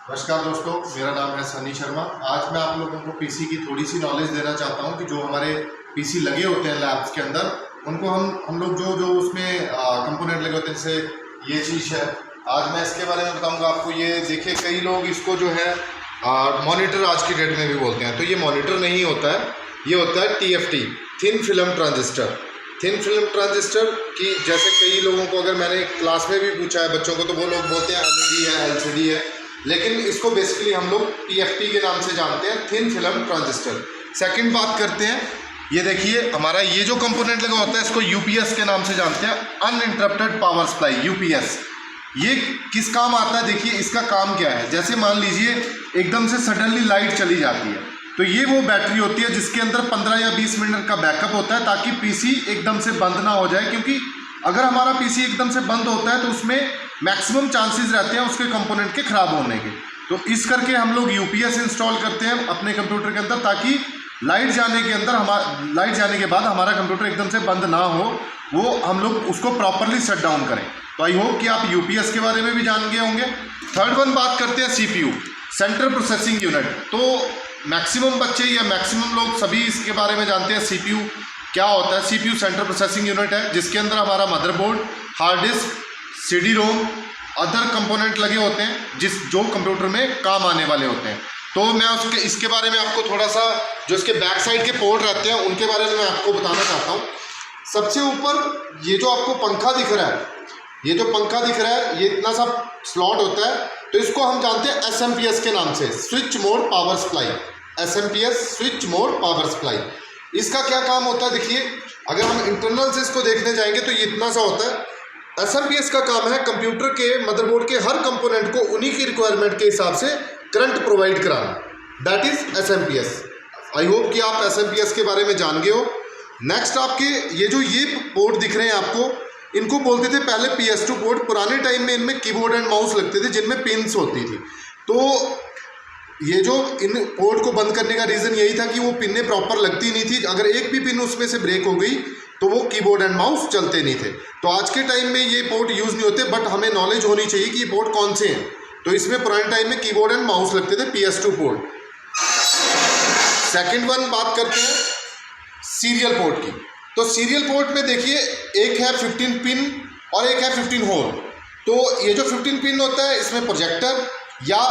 नमस्कार दोस्तों, मेरा नाम है सनी शर्मा। आज मैं आप लोगों को पीसी की थोड़ी सी नॉलेज देना चाहता हूं कि जो हमारे पीसी लगे होते हैं लैब्स के अंदर, उनको हम लोग जो उसमें कंपोनेंट लगे होते हैं, जैसे ये चीज़ है। आज मैं इसके बारे में बताऊंगा आपको। ये देखिए, कई लोग इसको जो है मॉनिटर आज की डेट में भी बोलते हैं। तो ये मॉनिटर नहीं होता है, ये होता है TFT, thin film transistor. Thin film transistor की जैसे कई लोगों को, अगर मैंने क्लास में भी पूछा है बच्चों को, तो वो लोग बोलते हैं LED है, LCD है, लेकिन इसको बेसिकली हम लोग TFT के नाम से जानते हैं, थिन फिल्म ट्रांजिस्टर। सेकंड बात करते हैं, ये देखिए हमारा ये जो कंपोनेंट लगा होता है, इसको UPS के नाम से जानते हैं, अनइंटरप्टेड पावर सप्लाई, UPS। ये किस काम आता है? देखिए इसका काम क्या है। जैसे मान लीजिए एकदम से सडनली लाइट चली जाती है, तो ये वो बैटरी होती है जिसके अंदर 15 या 20 मिनट का बैकअप होता है, ताकि पीसी एकदम से बंद ना हो जाए। क्योंकि अगर हमारा पीसी एकदम से बंद होता है तो उसमें मैक्सिमम चांसेस रहते हैं उसके कंपोनेंट के ख़राब होने के। तो इस करके हम लोग UPS इंस्टॉल करते हैं अपने कंप्यूटर के अंदर, ताकि लाइट जाने के बाद हमारा कंप्यूटर एकदम से बंद ना हो, वो हम लोग उसको प्रॉपरली शट डाउन करें। तो आई होप कि आप UPS के बारे में भी जान गए होंगे। थर्ड वन बात करते हैं CPU, सेंट्रल प्रोसेसिंग यूनिट। तो मैक्सिमम बच्चे या मैक्सिमम लोग सभी इसके बारे में जानते हैं। CPU क्या होता है? CPU सेंट्रल प्रोसेसिंग यूनिट है, जिसके अंदर हमारा motherboard, hard disk, CD-ROM, other component लगे होते हैं जो कंप्यूटर में काम आने वाले होते हैं। तो मैं इसके बारे में आपको थोड़ा सा, जो इसके बैक साइड के पोर्ट रहते हैं उनके बारे में मैं आपको बताना चाहता हूँ। सबसे ऊपर ये जो आपको पंखा दिख रहा है, ये जो पंखा दिख रहा है, ये इतना सा स्लॉट होता है, तो इसको हम जानते हैं SMPS के नाम से, switch mode power supply. SMPS, switch mode power supply. इसका क्या काम होता है? देखिए, अगर हम इंटरनल से इसको देखने जाएंगे तो ये इतना सा होता है। SMPS का काम है कंप्यूटर के मदरबोर्ड के हर कंपोनेंट को उन्हीं की रिक्वायरमेंट के हिसाब से करंट प्रोवाइड कराना, that is SMPS। I hope कि आप SMPS के बारे में जान गए हो। नेक्स्ट आपके ये पोर्ट दिख रहे हैं आपको, इनको बोलते थे पहले PS2 पोर्ट। पुराने टाइम में इनमें कीबोर्ड एंड माउस लगते थे जिनमें पिन्स होती थी। तो ये जो इन पोर्ट को बंद करने का रीज़न यही था कि वो पिनें प्रॉपर लगती नहीं थी। अगर एक भी पिन उसमें से ब्रेक हो गई तो वो कीबोर्ड एंड माउस चलते नहीं थे। तो आज के टाइम में ये पोर्ट यूज़ नहीं होते, बट हमें नॉलेज होनी चाहिए कि ये पोर्ट कौन से हैं। तो इसमें पुराने टाइम में कीबोर्ड एंड माउस लगते थे, PS2 पोर्ट। सेकेंड वन बात करते हैं सीरियल पोर्ट की। तो सीरियल पोर्ट में देखिए, एक है 15 पिन और एक है 15 होल। तो ये जो 15 पिन होता है, इसमें प्रोजेक्टर, या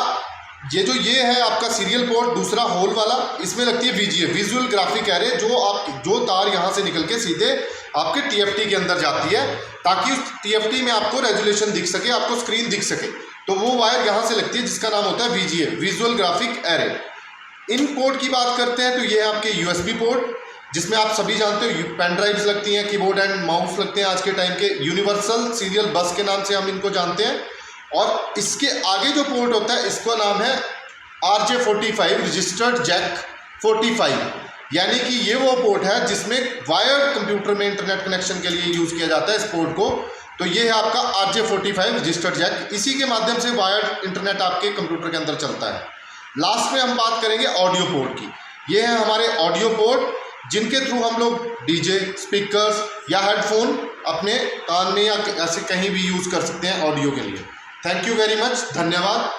ये है आपका सीरियल पोर्ट, दूसरा होल वाला, इसमें लगती है VGA, विजुअल ग्राफिक एरे, जो तार यहाँ से निकल के सीधे आपके TFT के अंदर जाती है, ताकि उस TFT में आपको रेजोल्यूशन दिख सके, आपको स्क्रीन दिख सके। तो वो वायर यहाँ से लगती है, जिसका नाम होता है VGA, विजुअल ग्राफिक एरे। इन पोर्ट की बात करते हैं तो ये है आपके USB पोर्ट, जिसमें आप सभी जानते हो पेन ड्राइव्स लगती हैं, कीबोर्ड एंड माउस लगते हैं आज के टाइम के। यूनिवर्सल सीरियल बस के नाम से हम इनको जानते हैं। और इसके आगे जो पोर्ट होता है, इसका नाम है RJ45, रजिस्टर्ड जैक 45। यानी कि ये वो पोर्ट है जिसमें वायर्ड कंप्यूटर में इंटरनेट कनेक्शन के लिए यूज़ किया जाता है इस पोर्ट को। तो ये है आपका RJ45 रजिस्टर्ड जैक, इसी के माध्यम से वायर्ड इंटरनेट आपके कंप्यूटर के अंदर चलता है। लास्ट में हम बात करेंगे ऑडियो पोर्ट की। ये है हमारे ऑडियो पोर्ट, जिनके थ्रू हम लोग DJ, स्पीकर्स या हेडफोन अपने कान में या ऐसे कहीं भी यूज़ कर सकते हैं ऑडियो के लिए। थैंक यू वेरी मच, धन्यवाद।